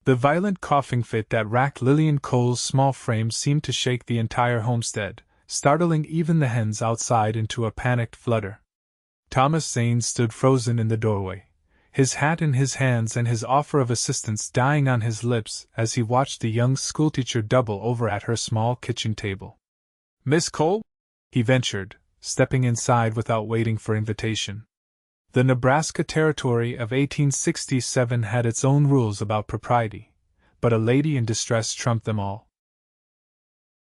The violent coughing fit that racked Lillian Cole's small frame seemed to shake the entire homestead, startling even the hens outside into a panicked flutter. Thomas Zane stood frozen in the doorway, his hat in his hands and his offer of assistance dying on his lips as he watched the young schoolteacher double over at her small kitchen table. "Miss Cole?" he ventured, stepping inside without waiting for invitation. The Nebraska Territory of 1867 had its own rules about propriety, but a lady in distress trumped them all.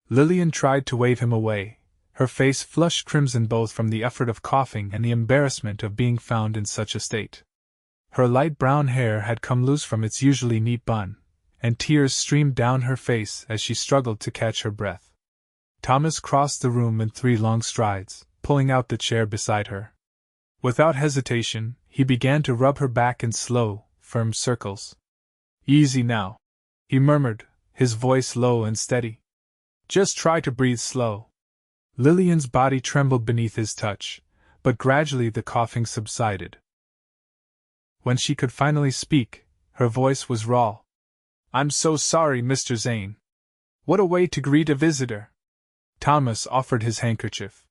Lillian tried to wave him away, her face flushed crimson both from the effort of coughing and the embarrassment of being found in such a state. Her light brown hair had come loose from its usually neat bun, and tears streamed down her face as she struggled to catch her breath. Thomas crossed the room in 3 long strides, pulling out the chair beside her. Without hesitation, he began to rub her back in slow, firm circles. "Easy now," he murmured, his voice low and steady. "Just try to breathe slow." Lillian's body trembled beneath his touch, but gradually the coughing subsided. When she could finally speak, her voice was raw. "I'm so sorry, Mr. Zane. What a way to greet a visitor." Thomas offered his handkerchief.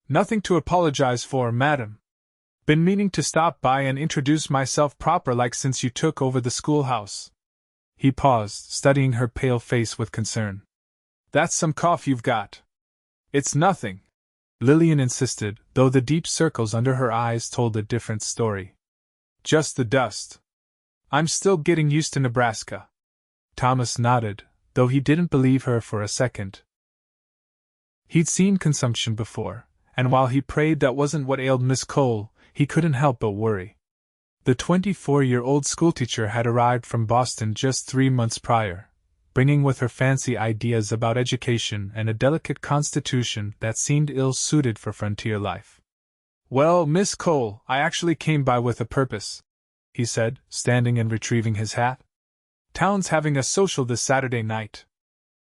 "Nothing to apologize for, madam. Been meaning to stop by and introduce myself proper like since you took over the schoolhouse." He paused, studying her pale face with concern. "That's some cough you've got." "It's nothing," Lillian insisted, though the deep circles under her eyes told a different story. "Just the dust. I'm still getting used to Nebraska." Thomas nodded, though he didn't believe her for a second. He'd seen consumption before, and while he prayed that wasn't what ailed Miss Cole, he couldn't help but worry. The 24-year-old schoolteacher had arrived from Boston just 3 months prior, bringing with her fancy ideas about education and a delicate constitution that seemed ill-suited for frontier life. "Well, Miss Cole, I actually came by with a purpose," he said, standing and retrieving his hat. "Town's having a social this Saturday night.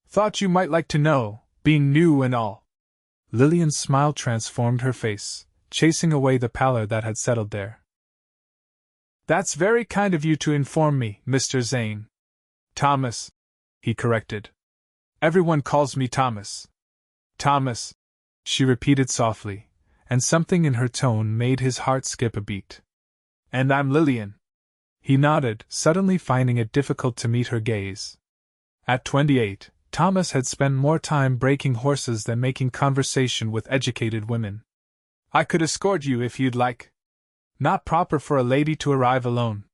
Thought you might like to know, being new and all." Lillian's smile transformed her face, chasing away the pallor that had settled there. "That's very kind of you to inform me, Mr. Zane." "Thomas," he corrected. "Everyone calls me Thomas." "Thomas," she repeated softly, and something in her tone made his heart skip a beat. "And I'm Lillian." He nodded, suddenly finding it difficult to meet her gaze. At 28, Thomas had spent more time breaking horses than making conversation with educated women. "I could escort you if you'd like." "Not proper for a lady to arrive alone."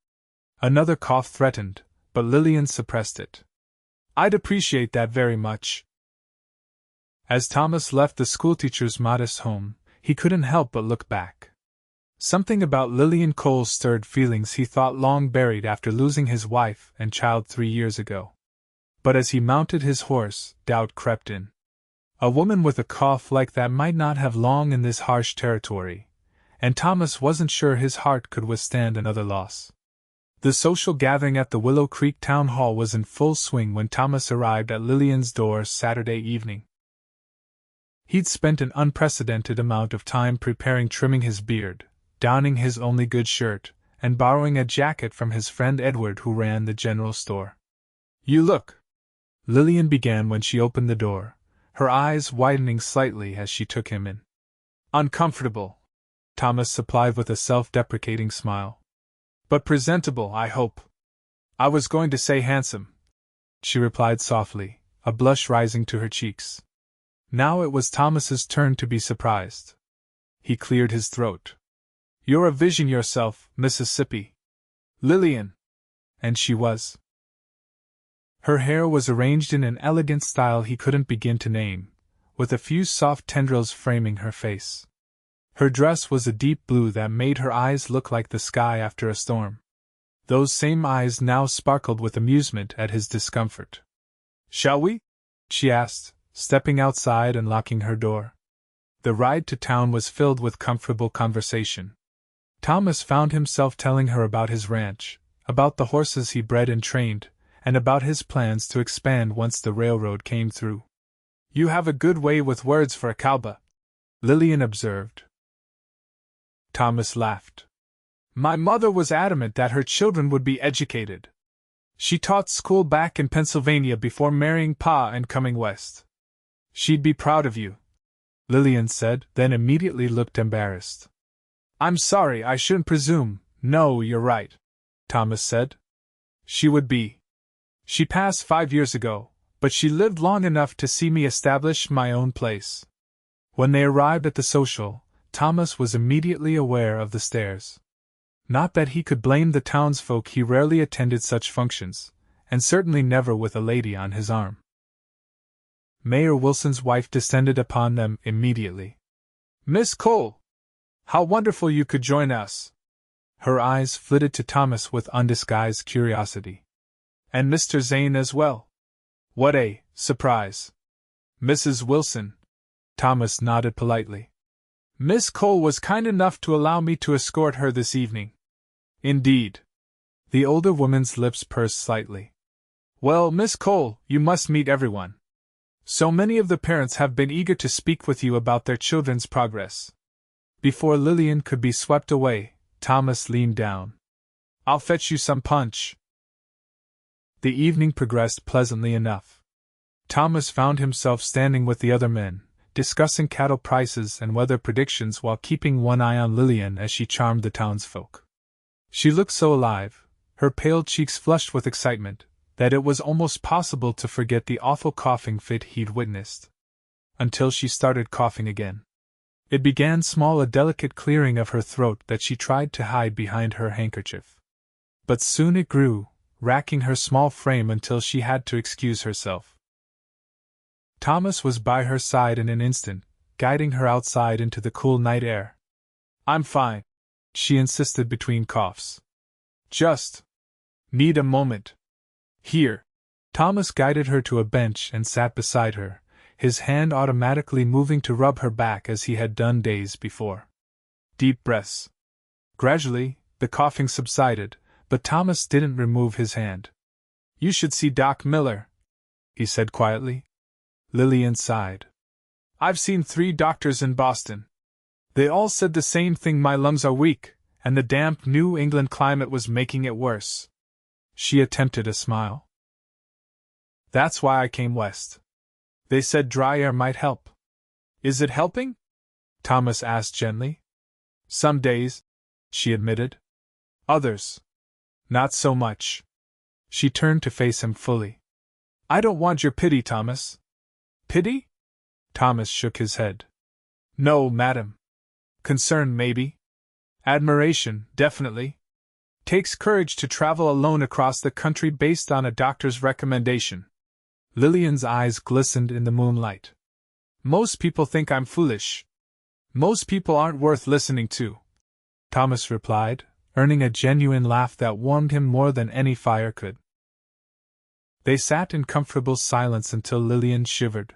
Another cough threatened, but Lillian suppressed it. "I'd appreciate that very much." As Thomas left the schoolteacher's modest home, he couldn't help but look back. Something about Lillian Cole stirred feelings he thought long buried after losing his wife and child 3 years ago. But as he mounted his horse, doubt crept in. A woman with a cough like that might not have long in this harsh territory, and Thomas wasn't sure his heart could withstand another loss. The social gathering at the Willow Creek Town Hall was in full swing when Thomas arrived at Lillian's door Saturday evening. He'd spent an unprecedented amount of time preparing trimming his beard, donning his only good shirt, and borrowing a jacket from his friend Edward who ran the general store. "You look," Lillian began when she opened the door, her eyes widening slightly as she took him in. "Uncomfortable," Thomas supplied with a self-deprecating smile. "But presentable, I hope." "I was going to say handsome," she replied softly, a blush rising to her cheeks. Now it was Thomas's turn to be surprised. He cleared his throat. "You're a vision yourself, Mississippi." "Lillian." And she was. Her hair was arranged in an elegant style he couldn't begin to name, with a few soft tendrils framing her face. Her dress was a deep blue that made her eyes look like the sky after a storm. Those same eyes now sparkled with amusement at his discomfort. "Shall we?" she asked, stepping outside and locking her door. The ride to town was filled with comfortable conversation. Thomas found himself telling her about his ranch, about the horses he bred and trained, and about his plans to expand once the railroad came through. "You have a good way with words for a cowboy," Lillian observed. Thomas laughed. "My mother was adamant that her children would be educated." She taught school back in Pennsylvania before marrying Pa and coming west. She'd be proud of you, Lillian said, then immediately looked embarrassed. I'm sorry, I shouldn't presume. No, you're right, Thomas said. She would be. She passed 5 years ago, but she lived long enough to see me establish my own place. When they arrived at the social, Thomas was immediately aware of the stares. Not that he could blame the townsfolk, he rarely attended such functions, and certainly never with a lady on his arm. Mayor Wilson's wife descended upon them immediately. Miss Cole! How wonderful you could join us! Her eyes flitted to Thomas with undisguised curiosity. And Mr. Zane as well. What a surprise! Mrs. Wilson. Thomas nodded politely. Miss Cole was kind enough to allow me to escort her this evening. Indeed. The older woman's lips pursed slightly. Well, Miss Cole, you must meet everyone. So many of the parents have been eager to speak with you about their children's progress. Before Lillian could be swept away, Thomas leaned down. I'll fetch you some punch. The evening progressed pleasantly enough. Thomas found himself standing with the other men, discussing cattle prices and weather predictions while keeping one eye on Lillian as she charmed the townsfolk. She looked so alive, her pale cheeks flushed with excitement, that it was almost possible to forget the awful coughing fit he'd witnessed. Until she started coughing again. It began small, a delicate clearing of her throat that she tried to hide behind her handkerchief. But soon it grew, racking her small frame until she had to excuse herself. Thomas was by her side in an instant, guiding her outside into the cool night air. I'm fine, she insisted between coughs. Just need a moment. Here. Thomas guided her to a bench and sat beside her, his hand automatically moving to rub her back as he had done days before. Deep breaths. Gradually, the coughing subsided, but Thomas didn't remove his hand. You should see Doc Miller, he said quietly. Lillian sighed. I've seen 3 doctors in Boston. They all said the same thing: my lungs are weak, and the damp New England climate was making it worse. She attempted a smile. That's why I came west. They said dry air might help. Is it helping? Thomas asked gently. Some days, she admitted. Others. Not so much. She turned to face him fully. I don't want your pity, Thomas. Pity? Thomas shook his head. No, madam. Concern, maybe. Admiration, definitely. Takes courage to travel alone across the country based on a doctor's recommendation. Lillian's eyes glistened in the moonlight. Most people think I'm foolish. Most people aren't worth listening to, Thomas replied, earning a genuine laugh that warmed him more than any fire could. They sat in comfortable silence until Lillian shivered.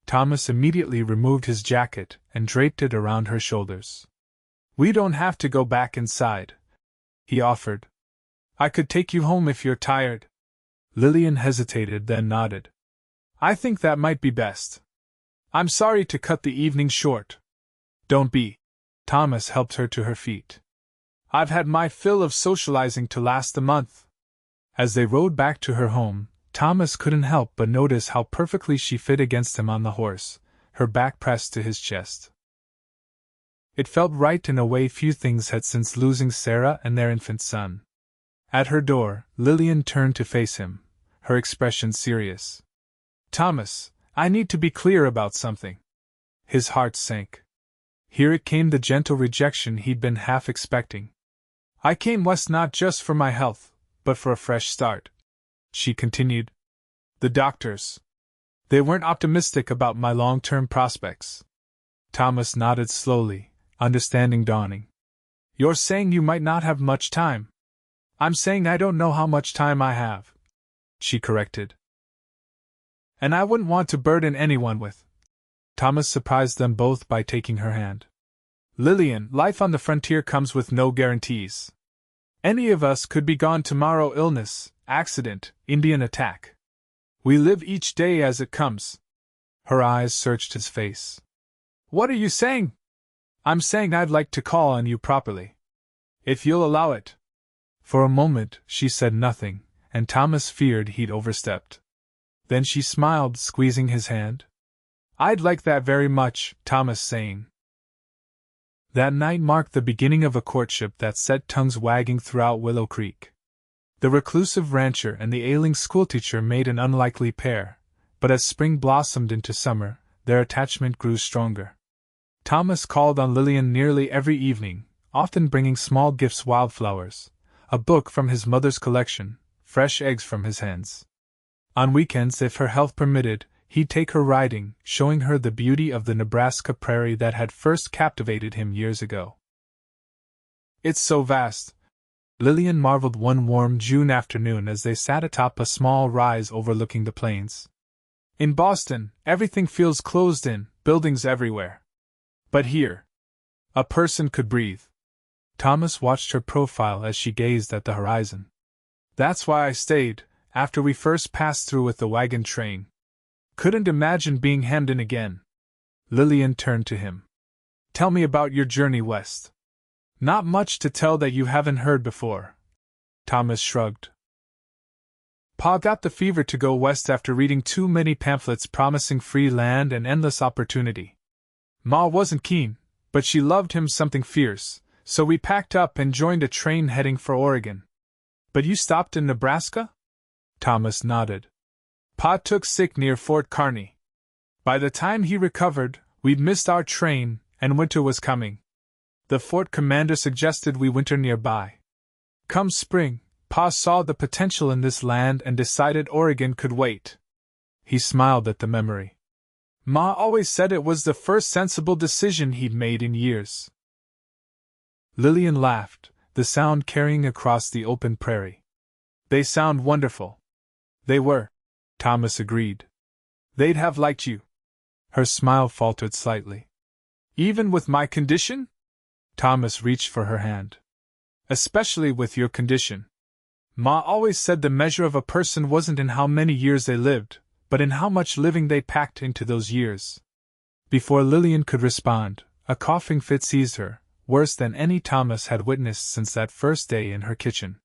Thomas immediately removed his jacket and draped it around her shoulders. We don't have to go back inside, he offered. I could take you home if you're tired. Lillian hesitated, then nodded. I think that might be best. I'm sorry to cut the evening short. Don't be. Thomas helped her to her feet. I've had my fill of socializing to last a month. As they rode back to her home, Thomas couldn't help but notice how perfectly she fit against him on the horse, her back pressed to his chest. It felt right in a way few things had since losing Sarah and their infant son. At her door, Lillian turned to face him, her expression serious. Thomas, I need to be clear about something. His heart sank. Here it came, the gentle rejection he'd been half expecting. I came west not just for my health, but for a fresh start, she continued. The doctors. They weren't optimistic about my long-term prospects. Thomas nodded slowly, understanding dawning. You're saying you might not have much time. I'm saying I don't know how much time I have, she corrected. And I wouldn't want to burden anyone with. Thomas surprised them both by taking her hand. Lillian, life on the frontier comes with no guarantees. Any of us could be gone tomorrow: illness, accident, Indian attack. We live each day as it comes. Her eyes searched his face. What are you saying? I'm saying I'd like to call on you properly. If you'll allow it. For a moment, she said nothing, and Thomas feared he'd overstepped. Then she smiled, squeezing his hand. "I'd like that very much, Thomas Zane." That night marked the beginning of a courtship that set tongues wagging throughout Willow Creek. The reclusive rancher and the ailing schoolteacher made an unlikely pair, but as spring blossomed into summer, their attachment grew stronger. Thomas called on Lillian nearly every evening, often bringing small gifts: wildflowers, a book from his mother's collection, fresh eggs from his hens. On weekends, if her health permitted, he'd take her riding, showing her the beauty of the Nebraska prairie that had first captivated him years ago. "It's so vast," Lillian marveled one warm June afternoon as they sat atop a small rise overlooking the plains. "In Boston, everything feels closed in, buildings everywhere. But here, a person could breathe." Thomas watched her profile as she gazed at the horizon. "That's why I stayed, after we first passed through with the wagon train. Couldn't imagine being hemmed in again." Lillian turned to him. "Tell me about your journey west." "Not much to tell that you haven't heard before." Thomas shrugged. "Pa got the fever to go west after reading too many pamphlets promising free land and endless opportunity. Ma wasn't keen, but she loved him something fierce, so we packed up and joined a train heading for Oregon." "But you stopped in Nebraska?" Thomas nodded. "Pa took sick near Fort Kearny. By the time he recovered, we'd missed our train, and winter was coming. The fort commander suggested we winter nearby. Come spring, Pa saw the potential in this land and decided Oregon could wait." He smiled at the memory. "Ma always said it was the first sensible decision he'd made in years." Lillian laughed, the sound carrying across the open prairie. "They sound wonderful." "They were," Thomas agreed. "They'd have liked you." Her smile faltered slightly. "Even with my condition?" Thomas reached for her hand. "Especially with your condition. Ma always said the measure of a person wasn't in how many years they lived, but in how much living they packed into those years." Before Lillian could respond, a coughing fit seized her, worse than any Thomas had witnessed since that first day in her kitchen.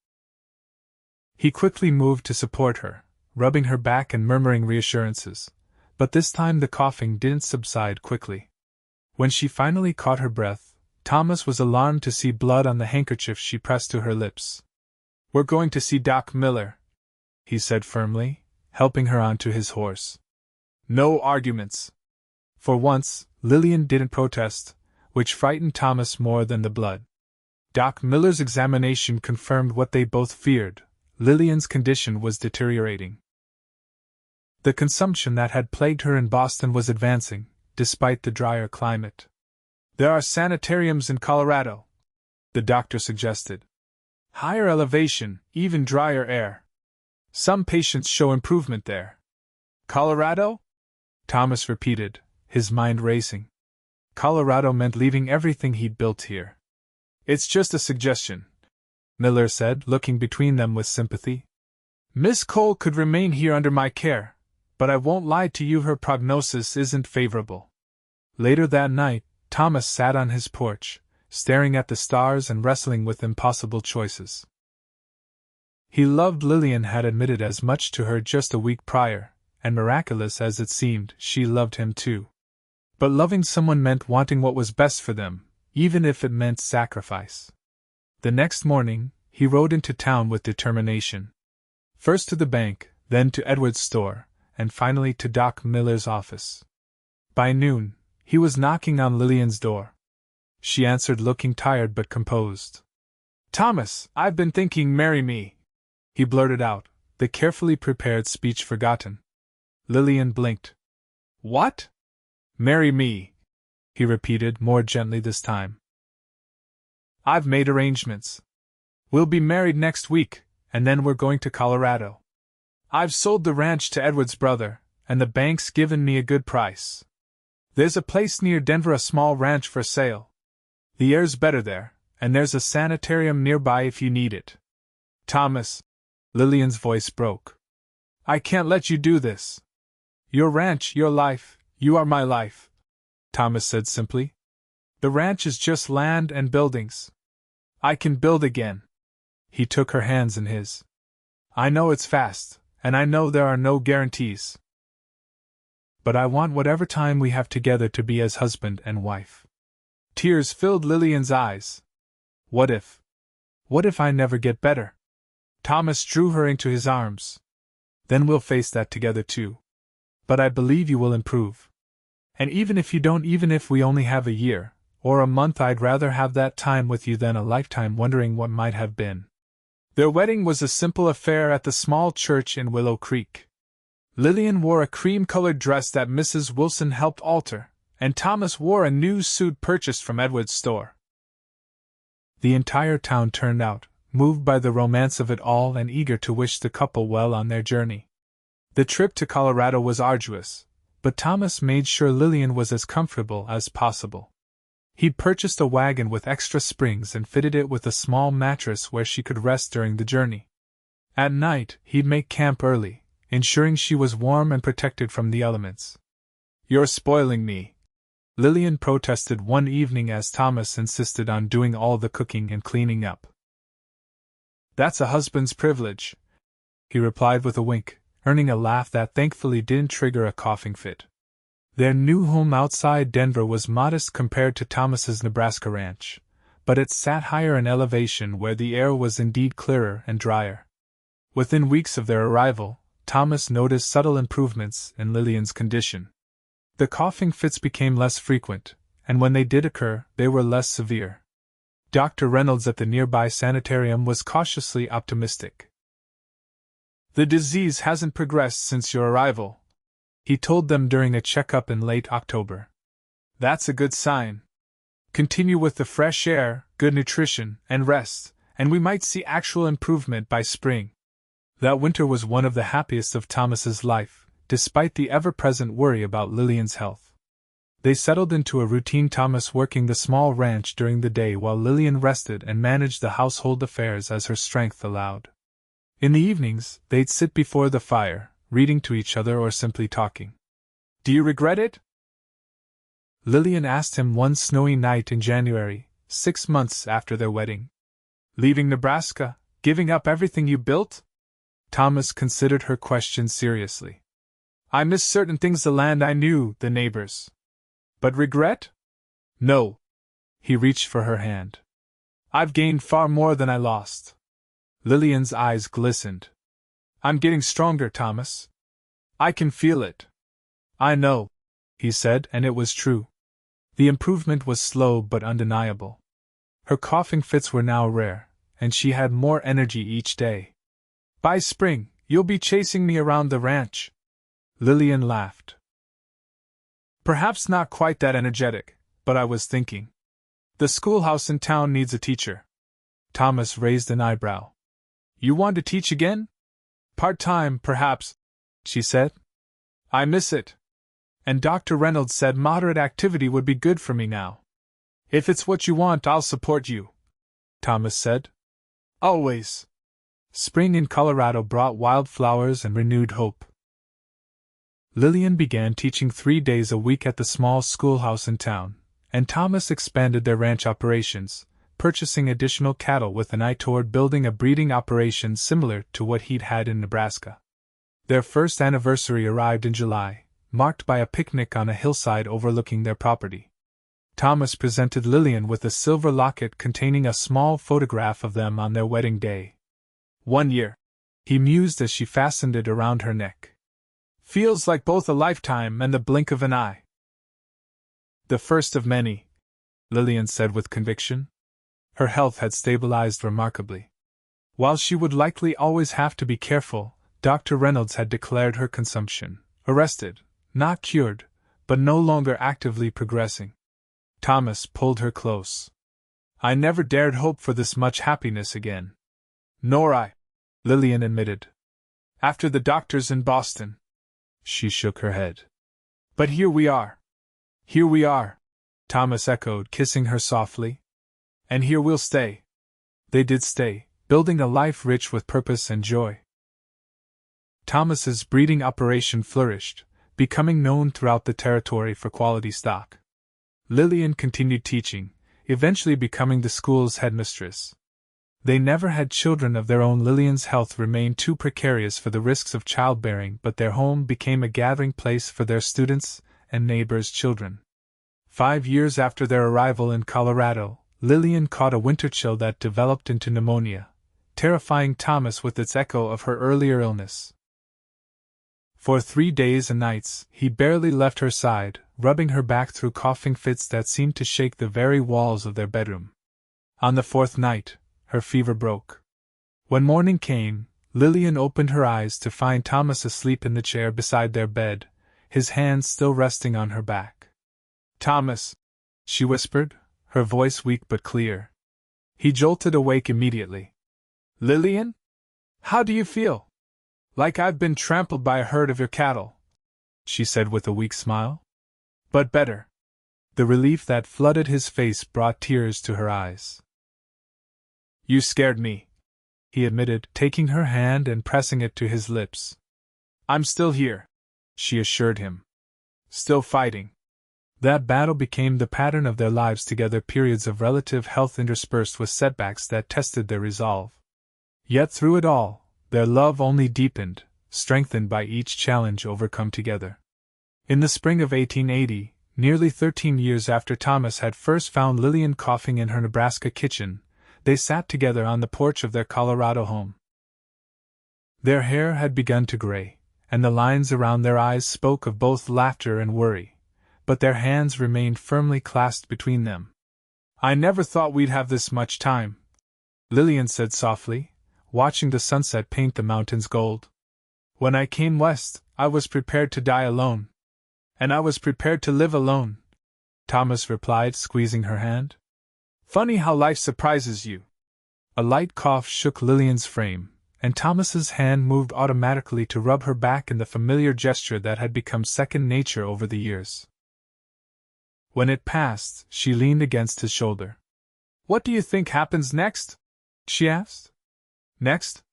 He quickly moved to support her, rubbing her back and murmuring reassurances, but this time the coughing didn't subside quickly. When she finally caught her breath, Thomas was alarmed to see blood on the handkerchief she pressed to her lips. "We're going to see Doc Miller," he said firmly, helping her onto his horse. "No arguments." For once, Lillian didn't protest, which frightened Thomas more than the blood. Doc Miller's examination confirmed what they both feared: Lillian's condition was deteriorating. The consumption that had plagued her in Boston was advancing, despite the drier climate. "There are sanitariums in Colorado," the doctor suggested. "Higher elevation, even drier air. Some patients show improvement there." "Colorado?" Thomas repeated, his mind racing. Colorado meant leaving everything he'd built here. "It's just a suggestion," Miller said, looking between them with sympathy. "Miss Cole could remain here under my care, but I won't lie to you, her prognosis isn't favorable." Later that night, Thomas sat on his porch, staring at the stars and wrestling with impossible choices. He loved Lillian had admitted as much to her just a week prior, and miraculous as it seemed, she loved him too. But loving someone meant wanting what was best for them, even if it meant sacrifice. The next morning, he rode into town with determination. First to the bank, then to Edward's store, and finally to Doc Miller's office. By noon, he was knocking on Lillian's door. She answered, looking tired but composed. "Thomas, I've been thinking, marry me," he blurted out, the carefully prepared speech forgotten. Lillian blinked. "What?" "Marry me," he repeated, more gently this time. "I've made arrangements. We'll be married next week, and then we're going to Colorado. I've sold the ranch to Edward's brother, and the bank's given me a good price. There's a place near Denver, a small ranch for sale. The air's better there, and there's a sanitarium nearby if you need it." "Thomas," Lillian's voice broke. "I can't let you do this. Your ranch, your life, you are my life," Thomas said simply. "The ranch is just land and buildings. I can build again." He took her hands in his. I know it's fast, and I know there are no guarantees. But I want whatever time we have together to be as husband and wife. Tears filled Lillian's eyes. What if I never get better? Thomas drew her into his arms. Then we'll face that together too. But I believe you will improve. And even if you don't, even if we only have a year, or a month, I'd rather have that time with you than a lifetime wondering what might have been. Their wedding was a simple affair at the small church in Willow Creek. Lillian wore a cream-colored dress that Mrs. Wilson helped alter, and Thomas wore a new suit purchased from Edward's store. The entire town turned out, moved by the romance of it all and eager to wish the couple well on their journey. The trip to Colorado was arduous, but Thomas made sure Lillian was as comfortable as possible. He'd purchased a wagon with extra springs and fitted it with a small mattress where she could rest during the journey. At night, he'd make camp early, ensuring she was warm and protected from the elements. "You're spoiling me," Lillian protested one evening as Thomas insisted on doing all the cooking and cleaning up. "That's a husband's privilege," he replied with a wink, earning a laugh that thankfully didn't trigger a coughing fit. Their new home outside Denver was modest compared to Thomas's Nebraska ranch, but it sat higher in elevation where the air was indeed clearer and drier. Within weeks of their arrival, Thomas noticed subtle improvements in Lillian's condition. The coughing fits became less frequent, and when they did occur, they were less severe. Dr. Reynolds at the nearby sanitarium was cautiously optimistic. "The disease hasn't progressed since your arrival," he told them during a checkup in late October. "That's a good sign. Continue with the fresh air, good nutrition, and rest, and we might see actual improvement by spring." That winter was one of the happiest of Thomas's life, despite the ever-present worry about Lillian's health. They settled into a routine, Thomas working the small ranch during the day while Lillian rested and managed the household affairs as her strength allowed. In the evenings, they'd sit before the fire, reading to each other or simply talking. "Do you regret it?" Lillian asked him one snowy night in January, 6 months after their wedding. "Leaving Nebraska, giving up everything you built?" Thomas considered her question seriously. "I miss certain things, the land I knew, the neighbors. But regret? No." He reached for her hand. "I've gained far more than I lost." Lillian's eyes glistened. "I'm getting stronger, Thomas. I can feel it." "I know," he said, and it was true. The improvement was slow but undeniable. Her coughing fits were now rare, and she had more energy each day. "By spring, you'll be chasing me around the ranch." Lillian laughed. "Perhaps not quite that energetic, but I was thinking. The schoolhouse in town needs a teacher." Thomas raised an eyebrow. "You want to teach again?" "Part-time, perhaps," she said. "I miss it. And Dr. Reynolds said moderate activity would be good for me now." "If it's what you want, I'll support you," Thomas said. "Always." Spring in Colorado brought wildflowers and renewed hope. Lillian began teaching 3 days a week at the small schoolhouse in town, and Thomas expanded their ranch operations, purchasing additional cattle with an eye toward building a breeding operation similar to what he'd had in Nebraska. Their first anniversary arrived in July, marked by a picnic on a hillside overlooking their property. Thomas presented Lillian with a silver locket containing a small photograph of them on their wedding day. "1 year," he mused as she fastened it around her neck. "Feels like both a lifetime and the blink of an eye." "The first of many," Lillian said with conviction. Her health had stabilized remarkably. While she would likely always have to be careful, Dr. Reynolds had declared her consumption arrested, not cured, but no longer actively progressing. Thomas pulled her close. "I never dared hope for this much happiness again." "Nor I," Lillian admitted. "After the doctors in Boston." She shook her head. "But here we are." "Here we are," Thomas echoed, kissing her softly. "And here we'll stay." They did stay, building a life rich with purpose and joy. Thomas's breeding operation flourished, becoming known throughout the territory for quality stock. Lillian continued teaching, eventually becoming the school's headmistress. They never had children of their own. Lillian's health remained too precarious for the risks of childbearing, but their home became a gathering place for their students and neighbors' children. 5 years after their arrival in Colorado, Lillian caught a winter chill that developed into pneumonia, terrifying Thomas with its echo of her earlier illness. For 3 days and nights, he barely left her side, rubbing her back through coughing fits that seemed to shake the very walls of their bedroom. On the 4th night, her fever broke. When morning came, Lillian opened her eyes to find Thomas asleep in the chair beside their bed, his hands still resting on her back. "Thomas," she whispered, her voice weak but clear. He jolted awake immediately. "Lillian? How do you feel?" "Like I've been trampled by a herd of your cattle," she said with a weak smile. "But better." The relief that flooded his face brought tears to her eyes. "You scared me," he admitted, taking her hand and pressing it to his lips. "I'm still here," she assured him. "Still fighting." That battle became the pattern of their lives together, periods of relative health interspersed with setbacks that tested their resolve. Yet through it all, their love only deepened, strengthened by each challenge overcome together. In the spring of 1880, nearly 13 years after Thomas had first found Lillian coughing in her Nebraska kitchen, they sat together on the porch of their Colorado home. Their hair had begun to gray, and the lines around their eyes spoke of both laughter and worry, but their hands remained firmly clasped between them. "I never thought we'd have this much time," Lillian said softly, watching the sunset paint the mountains gold. "When I came west, I was prepared to die alone. And I was prepared to live alone," Thomas replied, squeezing her hand. "Funny how life surprises you." A light cough shook Lillian's frame, and Thomas's hand moved automatically to rub her back in the familiar gesture that had become second nature over the years. When it passed, she leaned against his shoulder. "What do you think happens next?" she asked. "Next?"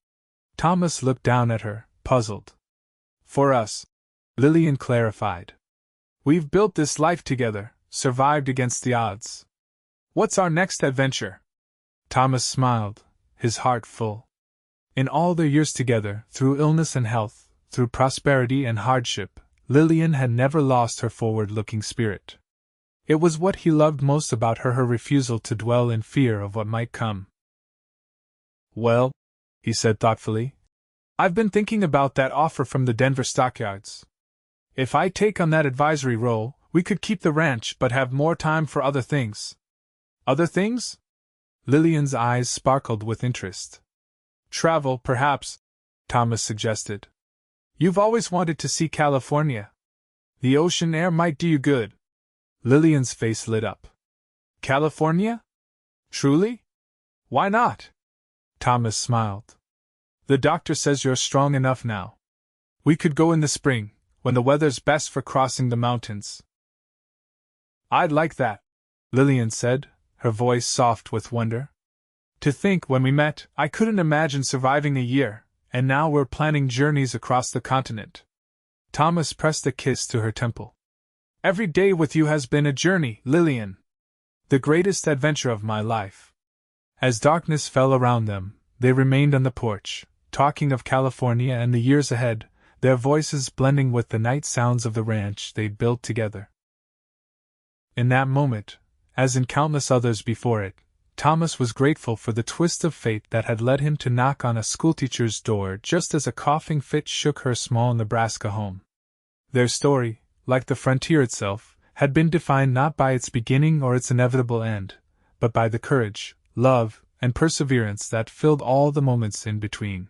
Thomas looked down at her, puzzled. "For us," Lillian clarified. "We've built this life together, survived against the odds. What's our next adventure?" Thomas smiled, his heart full. In all their years together, through illness and health, through prosperity and hardship, Lillian had never lost her forward-looking spirit. It was what he loved most about her refusal to dwell in fear of what might come. "Well," he said thoughtfully, "I've been thinking about that offer from the Denver stockyards. If I take on that advisory role, we could keep the ranch but have more time for other things." "Other things?" Lillian's eyes sparkled with interest. "Travel, perhaps," Thomas suggested. "You've always wanted to see California. The ocean air might do you good." Lillian's face lit up. "California? Truly? Why not?" Thomas smiled. "The doctor says you're strong enough now. We could go in the spring, when the weather's best for crossing the mountains." "I'd like that," Lillian said, her voice soft with wonder. "To think when we met, I couldn't imagine surviving a year, and now we're planning journeys across the continent." Thomas pressed a kiss to her temple. "Every day with you has been a journey, Lillian. The greatest adventure of my life." As darkness fell around them, they remained on the porch, talking of California and the years ahead, their voices blending with the night sounds of the ranch they'd built together. In that moment, as in countless others before it, Thomas was grateful for the twist of fate that had led him to knock on a schoolteacher's door just as a coughing fit shook her small Nebraska home. Their story, like the frontier itself, had been defined not by its beginning or its inevitable end, but by the courage, love, and perseverance that filled all the moments in between.